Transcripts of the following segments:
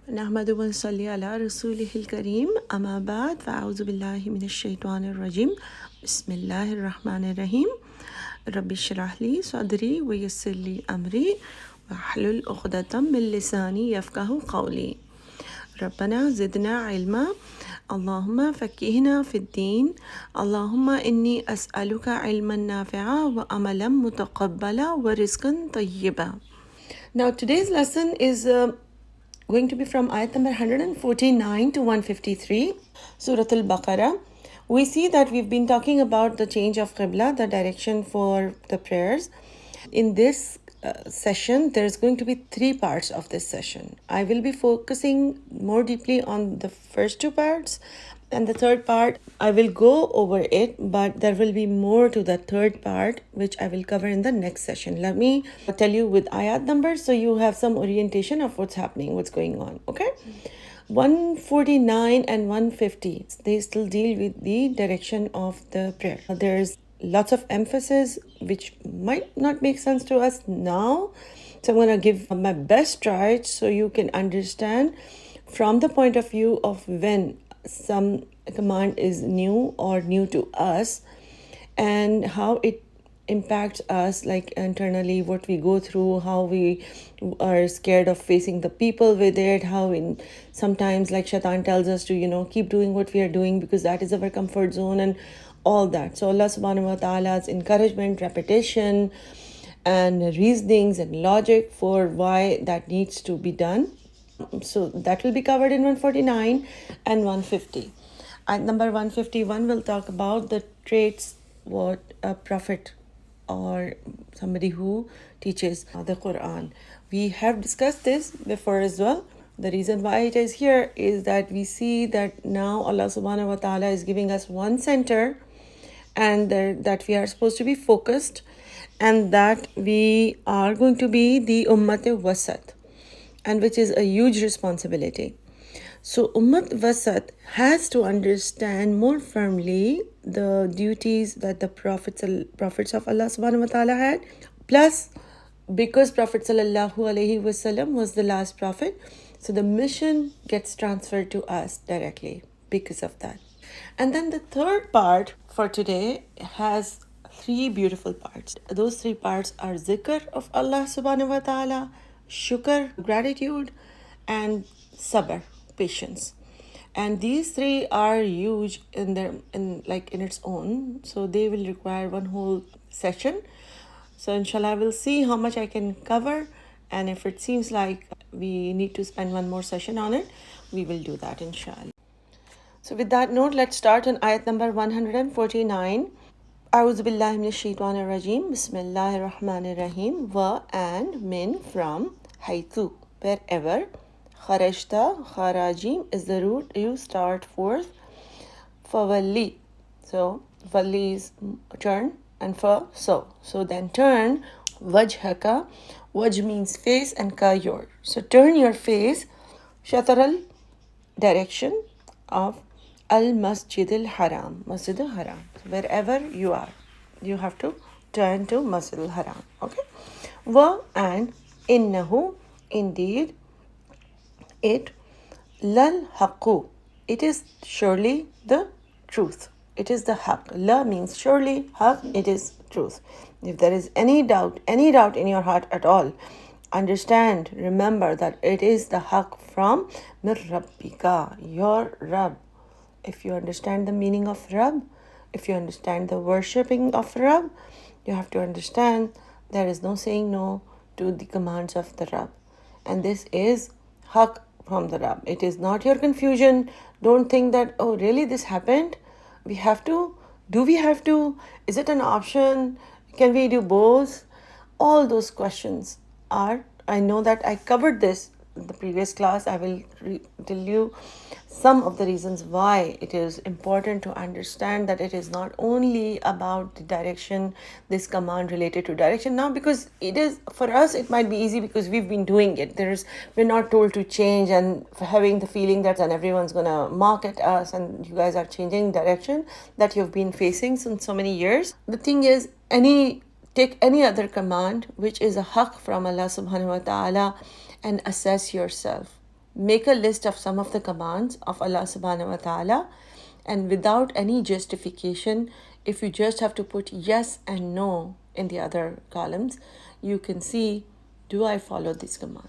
नहमदु व नसल्ली अला रसूलिहिल करीम अम्मा बाद फ़अऊज़ु बिल्लाहि मिनश शैतानिर रजीम बिस्मिल्लाहिर रहमानिर रहीम रब्बि इश्रह ली सदरी व यस्सिर ली अमरी वहलुल उक़दतम मिन लिसानी यफ़क़हू क़ौली रब्बना ज़िदना इल्मा अल्लाहुम्मा फ़क़्क़िहना फ़िद्दीन अल्लाहुम्मा इन्नी अस्अलुका इल्मन नाफ़िआ व अमलन मुतक़ब्बला व रिज़्क़न तय्यिबा. Now today's lesson is going to be from ayat number 149 to 153, Surah Al-Baqarah. We see that we've been talking about the change of Qibla, the direction for the prayers. In this session, there's going to be 3 parts of this session. I will be focusing more deeply on the first 2 parts, and the third part, I will go over it, but there will be more to the third part, which I will cover in the next session. Let me tell you with ayat numbers so you have some orientation of what's happening, what's going on, okay? 149 and 150, they still deal with the direction of the prayer. There's lots of emphasis which might not make sense to us now. So I'm going to give my best try so you can understand from the point of view of when some command is new or new to us and how it impacts us, like internally, what we go through, how we are scared of facing the people with it, how sometimes like shaitan tells us to keep doing what we are doing because that is our comfort zone and all that. So Allah subhanahu wa ta'ala's encouragement, repetition and reasonings and logic for why that needs to be done. So that will be covered in 149 and 150. At number 151 will talk about the traits what a prophet or somebody who teaches the Quran. We have discussed this before as well. The reason why it is here is that we see that now Allah subhanahu wa ta'ala is giving us one center and that we are supposed to be focused and that we are going to be the Ummat Wasat, and which is a huge responsibility. So Ummat Wasat has to understand more firmly the duties that the prophets of Allah subhanahu wa ta'ala had. Plus, because Prophet sallallahu alaihi wasallam was the last prophet, so the mission gets transferred to us directly because of that. And then the third part for today has 3 beautiful parts. Those 3 parts are zikr of Allah subhanahu wa ta'ala, shukr, gratitude, and sabr, patience. And these 3 are huge in its own, so they will require one whole session. So inshallah we'll see how much I can cover, and if it seems like we need to spend one more session on it, we will do that inshallah. So with that note, let's start on ayat number 149. A'udhu billahi minash shaitanir rajim. Bismillahir rahmanir rahim. Wa and min from haythu, wherever. Kharajta, kharajim is the root you start forth. Fawalli, so walli is turn, and fa so then turn. Wajhaka, wajh means face and ka your, so turn your face shataral, direction of al masjid al haram, masjid al haram, wherever you are you have to turn to masjid al haram, okay? Wa and innahu, indeed it, lal haqqu, it is surely the truth, it is the haqq. La means surely, haqq, it is truth. If there is any doubt in your heart at all, understand, remember that it is the haqq from mir rabbika, your Rabb. If you understand the meaning of Rabb, if you understand the worshipping of Rabb, you have to understand there is no saying no to the commands of the Rabb. And this is haqq from the Rabb. It is not your confusion. Don't think that, oh, really this happened? We have to? Do we have to? Is it an option? Can we do both? All those questions are, I know that I covered this in the previous class. I will tell you some of the reasons why it is important to understand that it is not only about the direction, this command related to direction now, because it is, for us it might be easy because we've been doing it. We're not told to change and having the feeling that and everyone's gonna mock at us and you guys are changing direction that you've been facing since so many years. The thing is, take any other command which is a haqq from Allah subhanahu wa ta'ala and assess yourself. make a list of some of the commands of Allah subhanahu wa ta'ala, and without any justification, if you just have to put yes and no in the other columns, you can see, do I follow this command?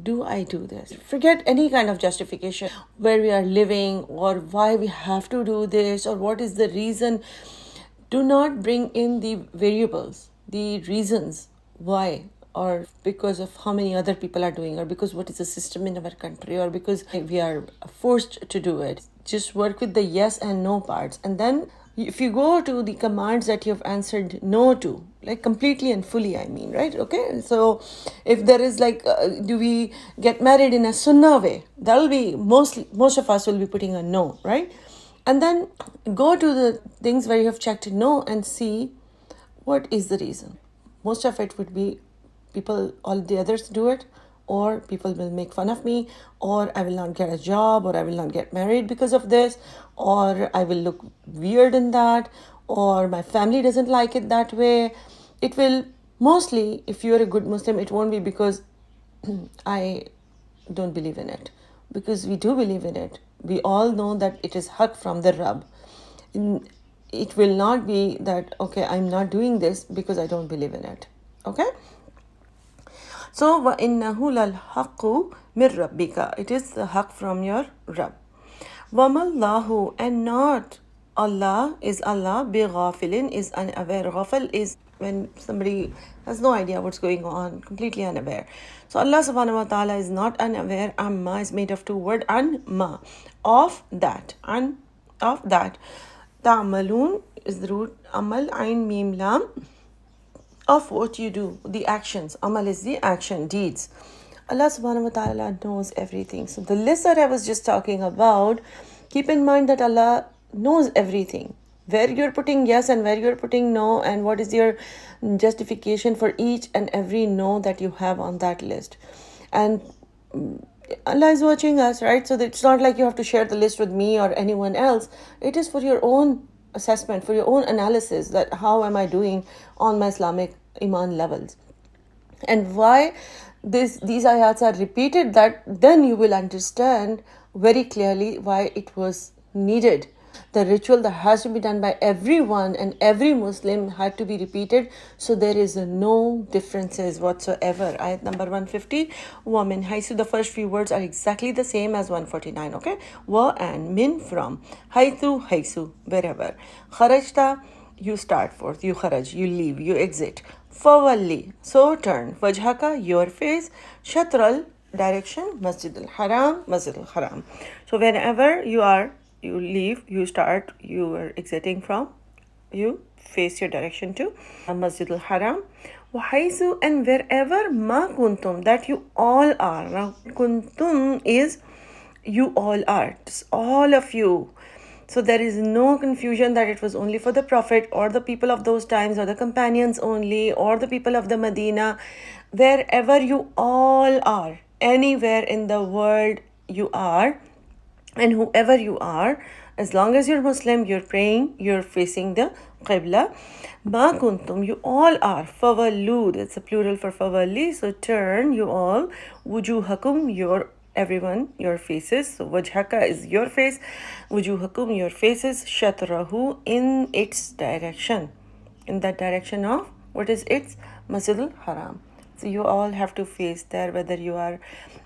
Do I do this? Forget any kind of justification, where we are living or why we have to do this or what is the reason. Do not bring in the variables, the reasons why, or because of how many other people are doing, or because what is the system in our country, or because we are forced to do it. Just work with the yes and no parts. And then if you go to the commands that you've answered no to, like completely and fully, I mean, right? Okay. So if there is like, do we get married in a sunnah way? That'll be most of us will be putting a no, right? And then go to the things where you have checked no and see what is the reason. Most of it would be people, all the others do it, or people will make fun of me, or I will not get a job, or I will not get married because of this, or I will look weird in that, or my family doesn't like it that way. It will mostly, if you're a good Muslim, it won't be because I don't believe in it, because we do believe in it. We all know that it is haq from the Rabb. It will not be that, okay, I'm not doing this because I don't believe in it. Okay? So, وَإِنَّهُ لَلْحَقُّ مِنْ رَبِّكَ. It is the haq from your Rabb. وَمَا اللَّهُ, and not Allah, is Allah, بِغَافِلٍ, is unaware. Ghafil is when somebody has no idea what's going on, completely unaware. So Allah subhanahu wa ta'ala is not unaware. Amma is made of two words, ma, of that, of that. Ta'malun is the root, amal, ayn, mim, lam, of what you do, the actions. Amal is the action, deeds. Allah subhanahu wa ta'ala knows everything. So the list that I was just talking about, keep in mind that Allah knows everything. Where you're putting yes and where you're putting no, and what is your justification for each and every no that you have on that list. And Allah is watching us, right? So it's not like you have to share the list with me or anyone else. It is for your own assessment, for your own analysis, that how am I doing on my Islamic Iman levels. And why these ayats are repeated, that then you will understand very clearly why it was needed. The ritual that has to be done by everyone and every Muslim had to be repeated, so there is no differences whatsoever. Ayat number 150, wa min haisu, the first few words are exactly the same as 149, okay? Wa and min, from, haithu, haisu, wherever. Kharajta, you start forth, you kharaj, you leave, you exit. Fawalli, so turn. Wajhaka, your face. Shatral, direction. Masjid al-Haram, Masjid al-Haram. So whenever you are, you leave, you start, you are exiting from, you face your direction to Masjid al-Haram. Wahaisu, and wherever, ma kuntum, that you all are. Now kuntum is you all are, it's all of you. So there is no confusion that it was only for the Prophet or the people of those times or the companions only or the people of the Medina. Wherever you all are, anywhere in the world you are, and whoever you are, as long as you're Muslim, you're praying, you're facing the Qibla. Ma kuntum, you all are. Fawallu, that's a plural for fawalli, so turn, you all. Wujuhakum, your everyone, your faces. So wajhaka is your face. Wujuhakum, your faces. Shatrahu, in its direction. In that direction of, what is its? Masjid al-Haram. So you all have to face there, whether you are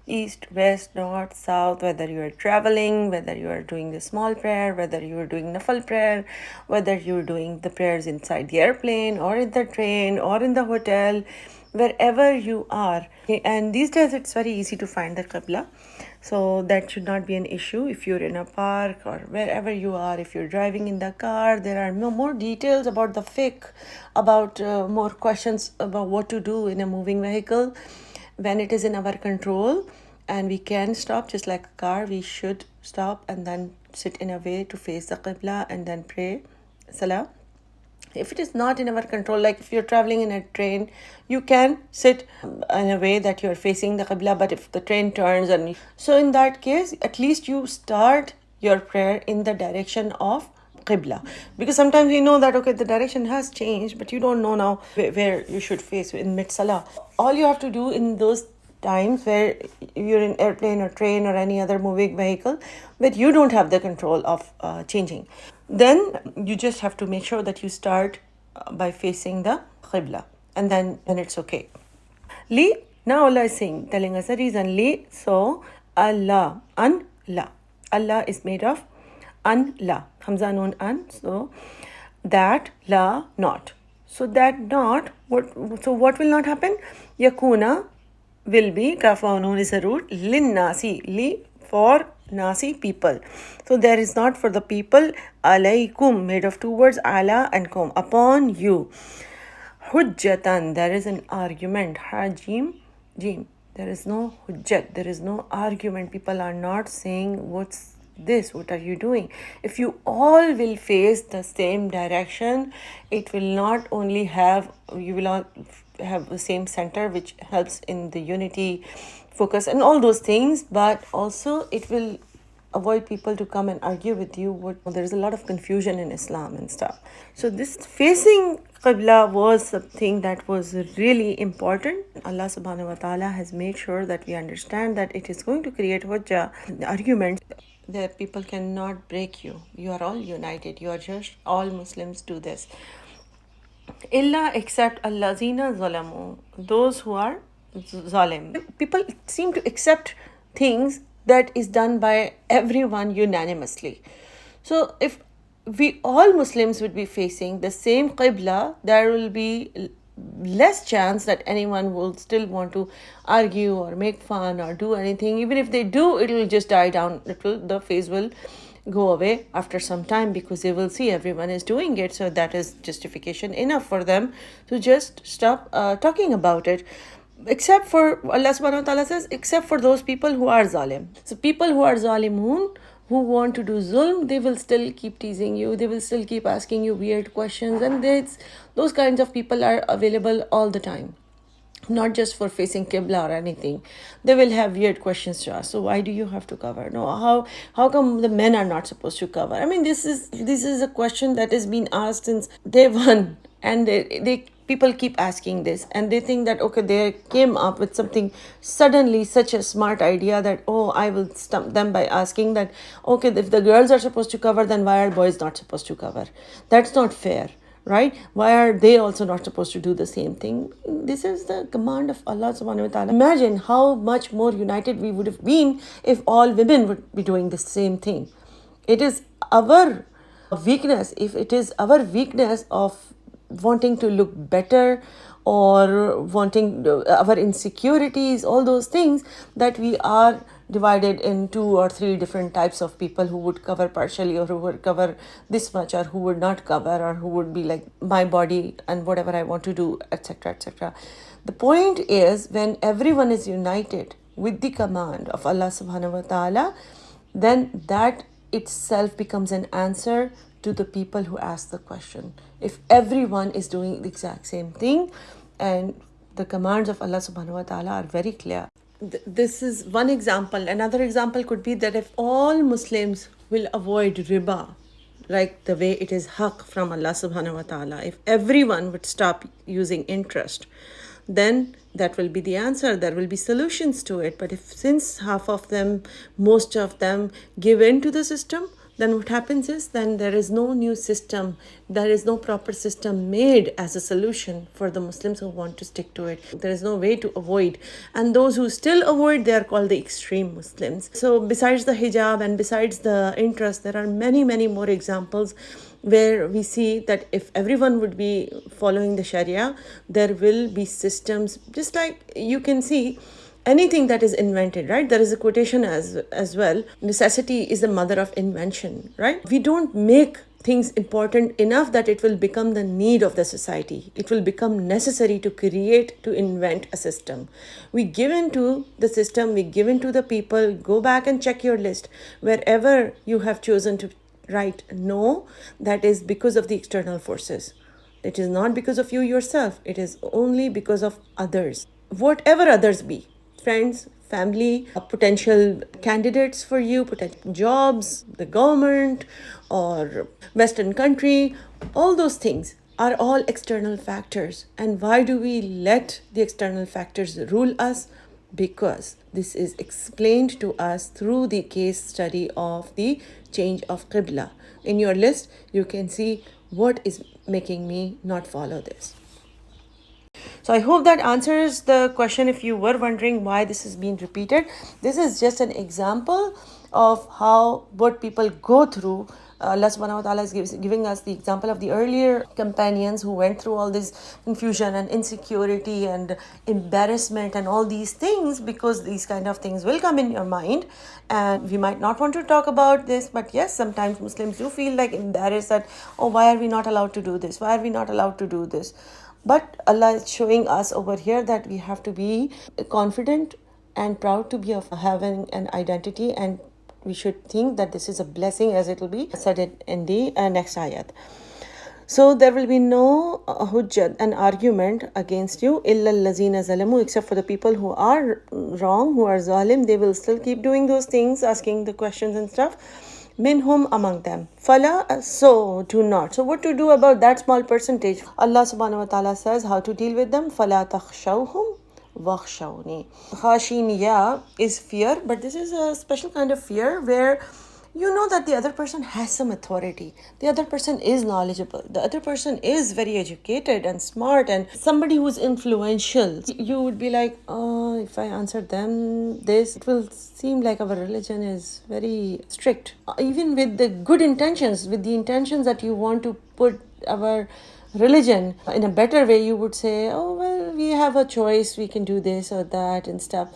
east, west, north, south, whether you are traveling, whether you are doing the small prayer, whether you are doing nafal prayer, whether you are doing the prayers inside the airplane or in the train or in the hotel, wherever you are. And these days it's very easy to find the Qibla. So that should not be an issue if you're in a park or wherever you are. If you're driving in the car, there are more details about the fiqh, about more questions about what to do in a moving vehicle when it is in our control and we can stop. Just like a car, we should stop and then sit in a way to face the Qibla and then pray Salah. If it is not in our control, like if you're traveling in a train, you can sit in a way that you're facing the Qibla, but if the train turns, and so in that case, at least you start your prayer in the direction of Qibla. Because sometimes we know that, okay, the direction has changed, but you don't know now where you should face in mid-Salah. All you have to do in those times where you're in airplane or train or any other moving vehicle that you don't have the control of changing. Then you just have to make sure that you start by facing the Qibla, and then it's okay. Li, now Allah is saying, telling us a reason. Li, so Allah, an, la. Allah is made of an, la. Hamza, nun, an. So that, la, not. So that not, what will not happen? Yakuna will be, kaf wa nun is a root, lin nasi, li for nasi people. So there is not for the people, alaykum, made of two words, ala and kum, upon you. Hujjatan, there is an argument. Hajim, jim. There is no hujjat, there is no argument. People are not saying, what's this? What are you doing? If you all will face the same direction, it will not only have, you will all have the same center, which helps in the unity, focus, and all those things, but also it will avoid people to come and argue with you. There's a lot of confusion in Islam and stuff. So this facing Qibla was something that was really important. Allah subhanahu wa ta'ala has made sure that we understand that it is going to create hujjah, arguments, that people cannot break you. You are all united. You are just all Muslims do this. Illa except allazina zalamu, those who are zalim. People seem to accept things that is done by everyone unanimously. So if we all Muslims would be facing the same Qibla, there will be less chance that anyone will still want to argue or make fun or do anything. Even if they do, it will just die down. The phase will go away after some time, because they will see everyone is doing it. So that is justification enough for them to just stop talking about it. Except for, Allah subhanahu wa ta'ala says, except for those people who are zalim. So people who are zalimun, who want to do zulm, they will still keep teasing you. They will still keep asking you weird questions. And those kinds of people are available all the time. Not just for facing Qibla or anything. They will have weird questions to ask. So why do you have to cover? No, how come the men are not supposed to cover? I mean, this is a question that has been asked since day one. And they people keep asking this, and they think that, okay, they came up with something suddenly, such a smart idea that, oh, I will stump them by asking that, okay, if the girls are supposed to cover, then why are boys not supposed to cover? That's not fair, right? Why are they also not supposed to do the same thing? This is the command of Allah subhanahu wa ta'ala. Imagine how much more united we would have been if all women would be doing the same thing. It is our weakness, if it is our weakness of wanting to look better or wanting our insecurities, all those things, that we are divided in 2 or 3 different types of people who would cover partially, or who would cover this much, or who would not cover, or who would be like, my body and whatever I want to do, etc., etc. The point is, when everyone is united with the command of Allah subhanahu wa ta'ala, then that itself becomes an answer to the people who ask the question. If everyone is doing the exact same thing, and the commands of Allah subhanahu wa ta'ala are very clear. This is one example. Another example could be that if all Muslims will avoid riba, like the way it is haqq from Allah subhanahu wa ta'ala, if everyone would stop using interest, then that will be the answer. There will be solutions to it. But if, since half of them, most of them give in to the system, then what happens is, then there is no new system, there is no proper system made as a solution for the Muslims who want to stick to it. There is no way to avoid. And those who still avoid, they are called the extreme Muslims. So besides the hijab and besides the interest, there are many, many more examples where we see that if everyone would be following the Sharia, there will be systems, just like you can see anything that is invented, right? There is a quotation as well. Necessity is the mother of invention, right? We don't make things important enough that it will become the need of the society. It will become necessary to create, to invent a system. We give into the system, we give into the people. Go back and check your list. Wherever you have chosen to write no, that is because of the external forces. It is not because of you yourself. It is only because of others. Whatever others be. Friends, family, potential candidates for you, potential jobs, the government, or Western country, all those things are all external factors. And why do we let the external factors rule us? because this is explained to us through the case study of the change of Qibla. In your list, you can see what is making me not follow this. So I hope that answers the question if you were wondering why this is being repeated. This is just an example of how what people go through. Allah subhanahu wa ta'ala is giving us the example of the earlier companions who went through all this confusion and insecurity and embarrassment and all these things, because these kind of things will come in your mind and we might not want to talk about this, but yes, sometimes Muslims do feel like embarrassed that, oh, why are we not allowed to do this? Why are we not allowed to do this? But Allah is showing us over here that we have to be confident and proud to be of having an identity, and we should think that this is a blessing, as it will be said in the next ayat. So there will be no hujjat, an argument against you, illa allazina zalamu, except for the people who are wrong, who are zalim. They will still keep doing those things, asking the questions and stuff. Minhum, among them. Fala, so do not. So what to do about that small percentage? Allah subhanahu wa ta'ala says how to deal with them. Fala takhshawhum wakhshawni. Khashiniya is fear, but this is a special kind of fear where you know that the other person has some authority. The other person is knowledgeable. The other person is very educated and smart and somebody who's influential. You would be like, oh, if I answer them this, it will seem like our religion is very strict. Even with the good intentions, with the intentions that you want to put our religion in a better way, you would say, oh, well, we have a choice. We can do this or that and stuff.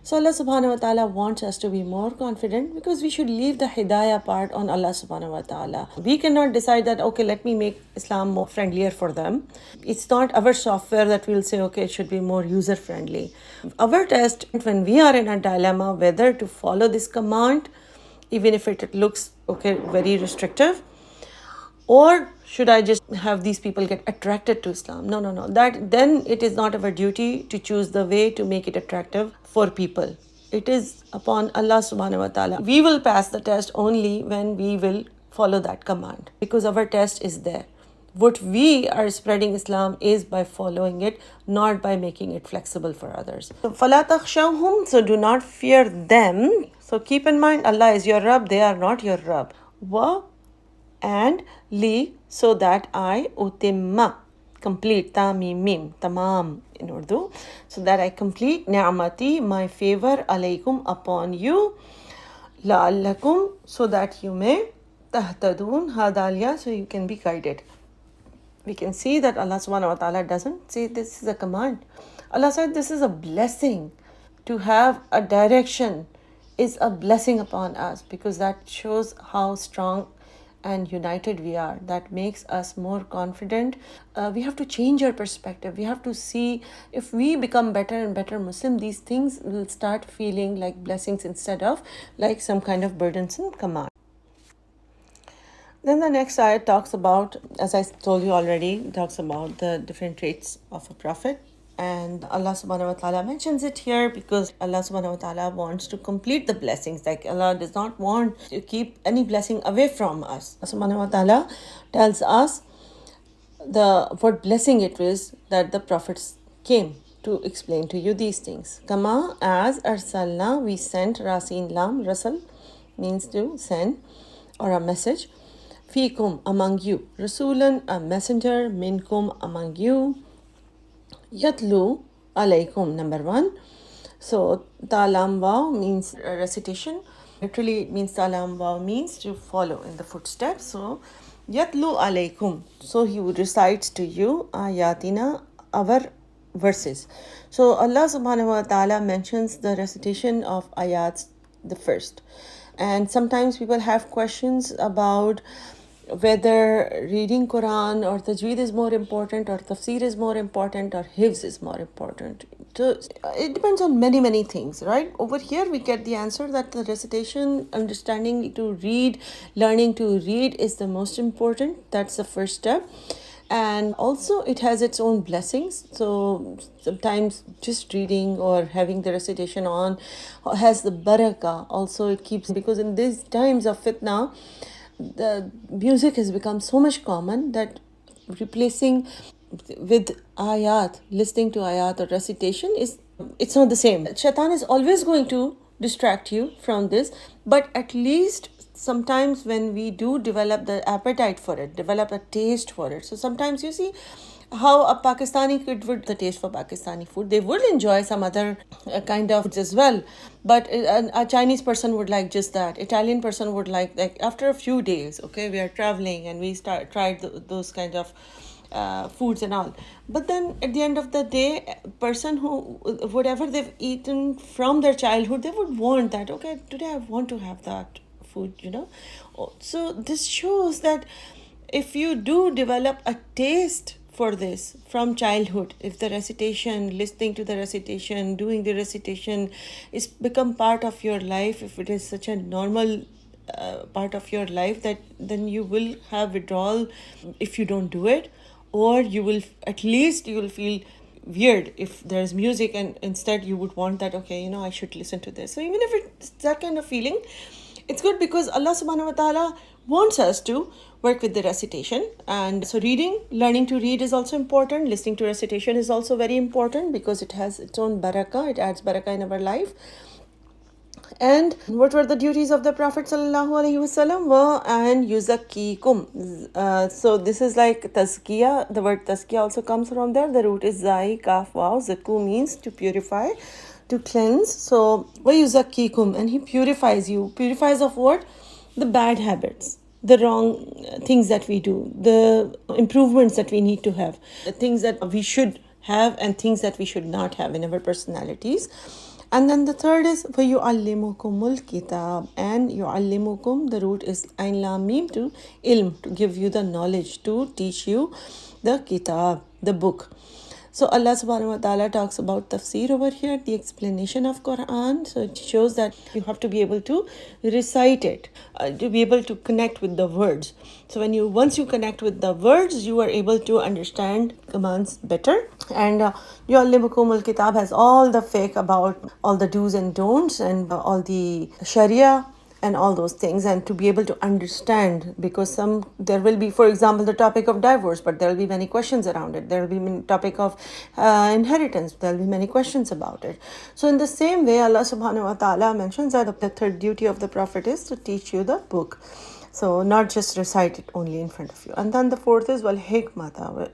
So Allah subhanahu wa ta'ala wants us to be more confident, because we should leave the hidayah part on Allah subhanahu wa ta'ala. We cannot decide that, okay, let me make Islam more friendlier for them. It's not our software that we'll say, okay, it should be more user friendly. Our test, when we are in a dilemma whether to follow this command, even if it looks, okay, very restrictive, or should I just have these people get attracted to Islam? No. Then it is not our duty to choose the way to make it attractive for people. It is upon Allah subhanahu wa ta'ala. We will pass the test only when we will follow that command, because our test is there. What we are spreading Islam is by following it, not by making it flexible for others. So, فَلَا تَخْشَوْهُمْ, so do not fear them. So keep in mind, Allah is your Rabb, they are not your Rabb. Wa and li, so that I utimma, complete, tamim, tamam in Urdu, so that I complete ni'mati, my favor, alaykum, upon you, la'allakum, so that you may tahtadun, hadaliya, so you can be guided. We can see that Allah subhanahu wa ta'ala doesn't say this is a command. Allah said this is a blessing. To have a direction is a blessing upon us, because that shows how strong and united we are. That makes us more confident. We have to change our perspective. We have to see, if we become better and better Muslim, these things will start feeling like blessings instead of like some kind of burdensome command. Then the next ayat talks about, as I told you already, talks about the different traits of a prophet. And Allah subhanahu wa ta'ala mentions it here because Allah subhanahu wa ta'ala wants to complete the blessings. Like Allah does not want to keep any blessing away from us. Allah subhanahu wa ta'ala tells us what blessing it is that the prophets came to explain to you these things. Kama, as arsalna, we sent, Rasin lam, Rasul means to send or a message. Fikum, among you. Rasulan, a messenger. Minkum, among you. Yatlu alaykum, number 1. So talam waw means recitation. Literally it means talam waw means to follow in the footsteps. So yatlu alaykum, so he would recite to you ayatina, our verses. So Allah subhanahu wa ta'ala mentions the recitation of ayats the first. And sometimes people have questions about whether reading Quran or Tajweed is more important, or Tafsir is more important, or Hifz is more important. So it depends on many things, right? Over here we get the answer that the recitation, understanding to read, learning to read is the most important. That's the first step. And also it has its own blessings. So sometimes just reading or having the recitation on has the barakah. Also it keeps, because in these times of fitna, the music has become so much common that replacing with ayat, listening to ayat or recitation is it's not the same. Shaitan is always going to distract you from this, but at least sometimes when we do develop the appetite for it, develop a taste for it. So sometimes you see how a Pakistani kid would the taste for Pakistani food. They would enjoy some other kind of foods as well, but a Chinese person would like just that. Italian person would like after a few days. Okay, we are traveling and we tried those kind of foods and all, but then at the end of the day, person who whatever they've eaten from their childhood, they would want that. Okay, today I want to have that food. So this shows that if you do develop a taste for this from childhood, if the recitation, listening to the recitation, doing the recitation is become part of your life, if it is such a normal part of your life, that then you will have withdrawal if you don't do it, or you will at least you will feel weird if there's music and instead you would want that. Okay, I should listen to this. So even if it's that kind of feeling, it's good because Allah subhanahu wa ta'ala wants us to work with the recitation. And so learning to read is also important. Listening to recitation is also very important because it has its own barakah. It adds barakah in our life. And what were the duties of the Prophet sallallahu alaihi wasallam? And yuzakkikum. So this is like tazkiya. The word tazkiya also comes from there. The root is zai, kaf, waw. Zaku means to purify, to cleanse. So wa yuzakkikum, and he purifies you. Purifies of what? The bad habits, the wrong things that we do, the improvements that we need to have, the things that we should have and things that we should not have in our personalities. And then the third is وَيُعَلِّمُكُمُ الْكِتَابِ, and yu'allimukum, the root is ain lam mim, to ilm, to give you the knowledge, to teach you the kitab, the book. So Allah subhanahu wa ta'ala talks about tafsir over here, the explanation of Quran. So it shows that you have to be able to recite it, to be able to connect with the words. So once you connect with the words, you are able to understand commands better. And yu'allimukum al-kitab has all the fiqh about all the do's and don'ts and all the sharia and all those things, and to be able to understand, because there will be, for example, the topic of divorce, but there will be many questions around it. There will be topic of inheritance. There will be many questions about it. So in the same way, Allah subhanahu wa ta'ala mentions that the third duty of the Prophet is to teach you the book. So not just recite it only in front of you. And then the fourth is hikmah.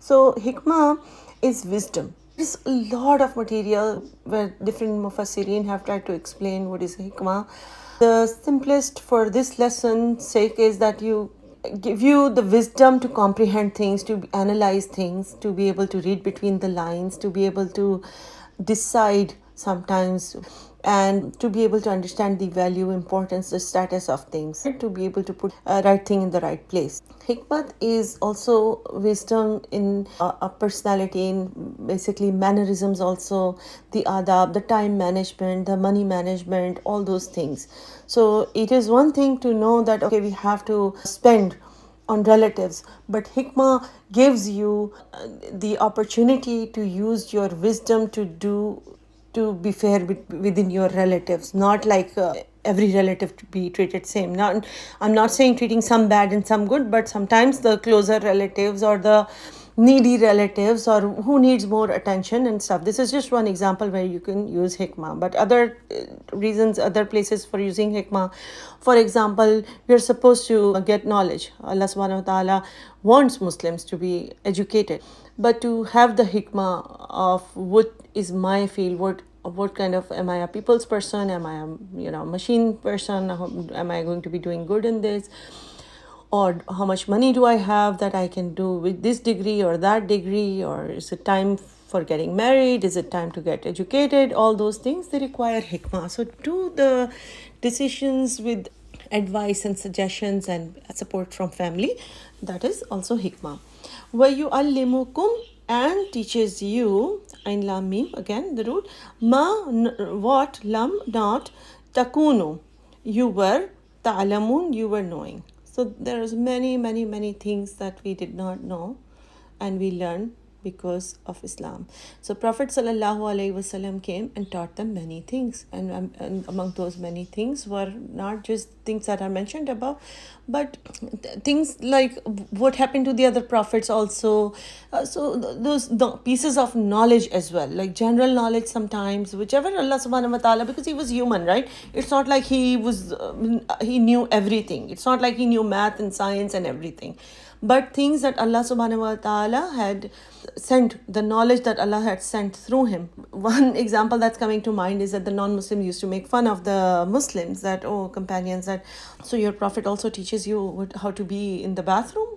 So hikmah is wisdom. There's a lot of material where different mufassirin have tried to explain what is hikmah. The simplest for this lesson's sake is that give you the wisdom to comprehend things, to analyze things, to be able to read between the lines, to be able to decide sometimes, and to be able to understand the value, importance, the status of things, to be able to put a right thing in the right place. Hikmat is also wisdom in a personality, in basically mannerisms also, the adab, the time management, the money management, all those things. So it is one thing to know that, okay, we have to spend on relatives, but hikmah gives you the opportunity to use your wisdom to be fair within your relatives, not like every relative to be treated same. I'm not saying treating some bad and some good, but sometimes the closer relatives or the needy relatives or who needs more attention and stuff. This is just one example where you can use hikmah, but other reasons, other places for using hikmah. For example, you're supposed to get knowledge. Allah subhanahu wa ta'ala wants Muslims to be educated, but to have the hikmah of what is my field, what kind of, am I a people's person, am I a machine person, am I going to be doing good in this, or how much money do I have that I can do with this degree or that degree, or is it time for getting married, is it time to get educated, all those things, they require hikmah. So do the decisions with advice and suggestions and support from family, that is also hikmah. وَيُعَلِّمُكُمْ, and teaches you, ain lam mim, again the root, what, lam, not, takunu, you were, ta'lamun, you were knowing. So there's many things that we did not know and we learn because of Islam. So Prophet sallallahu alaihi wasallam came and taught them many things, and among those many things were not just things that are mentioned above, but things like what happened to the other prophets also. Those pieces of knowledge as well, like general knowledge sometimes, whichever Allah subhanahu wa ta'ala, because he was human, right? It's not like he knew everything. It's not like he knew math and science and everything, but things that Allah subhanahu wa ta'ala had sent, the knowledge that Allah had sent through him. One example that's coming to mind is that the non-Muslims used to make fun of the Muslims, that, oh, companions, that, so your Prophet also teaches you how to be in the bathroom?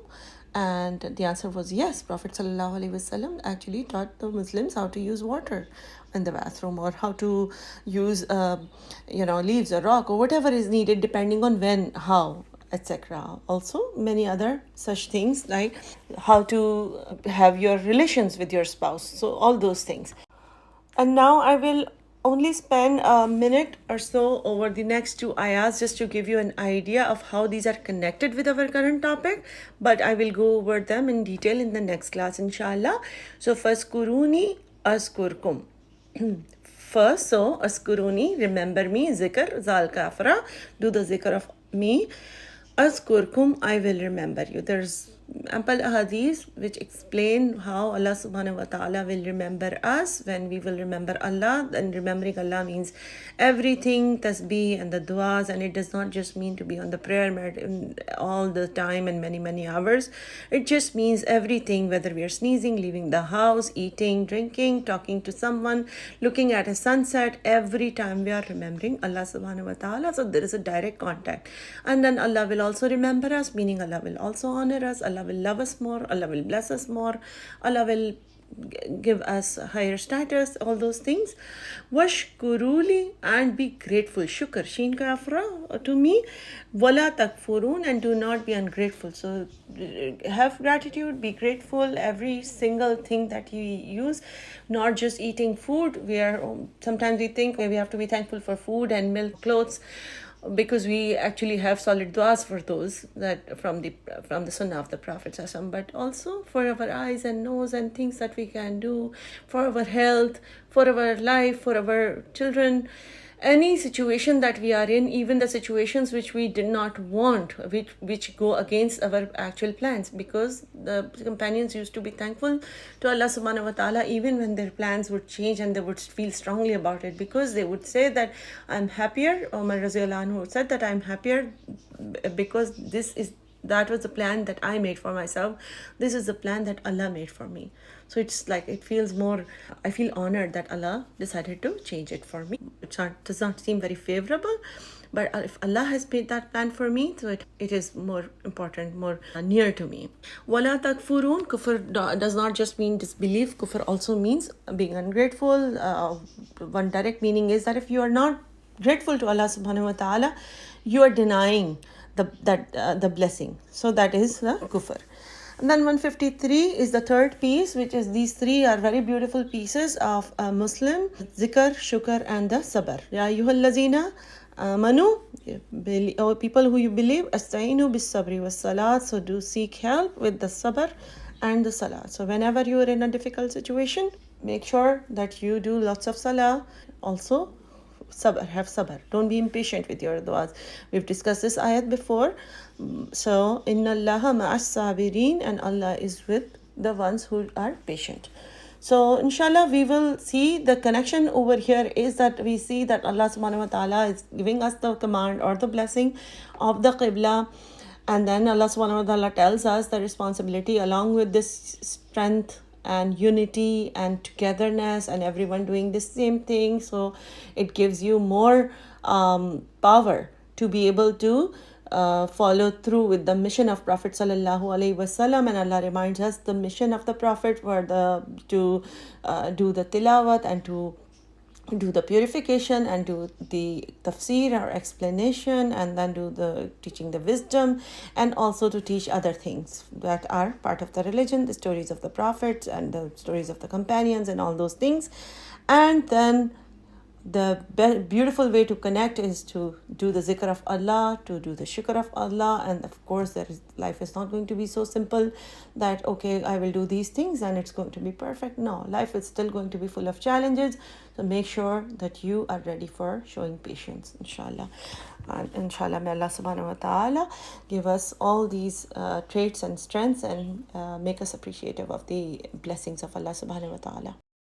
And the answer was yes. Prophet sallallahu alaihi wasallam actually taught the Muslims how to use water in the bathroom, or how to use leaves or rock or whatever is needed, depending on when, how, etc. Also many other such things, like how to have your relations with your spouse. So all those things. And now I will only spend a minute or so over the next two ayahs just to give you an idea of how these are connected with our current topic, but I will go over them in detail in the next class, inshallah. So faskuruni askurkum. First, so askuruni, remember me, zikr, zal kafra, do the zikr of me. Askurkum, I will remember you. There's ample ahadith which explain how Allah subhanahu wa ta'ala will remember us when we will remember Allah. And remembering Allah means everything, tasbih and the du'as, and it does not just mean to be on the prayer mat all the time and many hours. It just means everything, whether we are sneezing, leaving the house, eating, drinking, talking to someone, looking at a sunset, every time we are remembering Allah subhanahu wa ta'ala. So there is a direct contact. And then Allah will also remember us, meaning Allah will also honor us, Allah will love us more, Allah will bless us more, Allah will give us higher status, all those things. Washkuruli, and be grateful. Shukr, sheen ka afra, to me. Wala takfurun, and do not be ungrateful. So have gratitude, be grateful every single thing that you use, not just eating food. Sometimes we think we have to be thankful for food and milk, clothes, because we actually have solid du'as for those, that from the sunnah of the Prophet ﷺ, but also for our eyes and nose and things that we can do, for our health, for our life, for our children, any situation that we are in, even the situations which we did not want, which go against our actual plans, because the companions used to be thankful to Allah subhanahu wa ta'ala even when their plans would change, and they would feel strongly about it, because they would say that I'm happier. Umar Raziyallahu anhu said that I'm happier because that was the plan that I made for myself. This is the plan that Allah made for me. So it's like, it feels more, I feel honored that Allah decided to change it for me. It does not seem very favorable, but if Allah has made that plan for me, so it is more important, more near to me. Wala takfurun, kufr does not just mean disbelief. Kufr also means being ungrateful. One direct meaning is that if you are not grateful to Allah subhanahu wa ta'ala, you are denying the blessing. So that is the kufr. And then 153 is the third piece, which is, these three are very beautiful pieces of a Muslim: zikr, shukr, and the sabr. Ya ayyuhal lazina amanu, people who you believe, astainu bis sabri was salat, so do seek help with the sabr and the salat. So whenever you are in a difficult situation, make sure that you do lots of salah. Also sabr, have sabr. Don't be impatient with your du'as. We've discussed this ayat before. So inna allaha ma'as sabirin, and Allah is with the ones who are patient. So inshallah we will see the connection over here is that we see that Allah subhanahu wa ta'ala is giving us the command or the blessing of the qibla, and then Allah subhanahu wa ta'ala tells us the responsibility along with this strength and unity and togetherness and everyone doing the same thing. So it gives you more power to be able to follow through with the mission of Prophet sallallahu alaihi wasallam. And Allah reminds us the mission of the Prophet were to do the tilawat, and to do the purification, and do the tafsir or explanation, and then do the teaching the wisdom, and also to teach other things that are part of the religion, the stories of the prophets and the stories of the companions and all those things. And then the beautiful way to connect is to do the zikr of Allah, to do the shukr of Allah. And of course, life is not going to be so simple that, okay, I will do these things and it's going to be perfect. No, life is still going to be full of challenges. So make sure that you are ready for showing patience, inshallah. And inshallah, may Allah subhanahu wa ta'ala give us all these traits and strengths and make us appreciative of the blessings of Allah subhanahu wa ta'ala.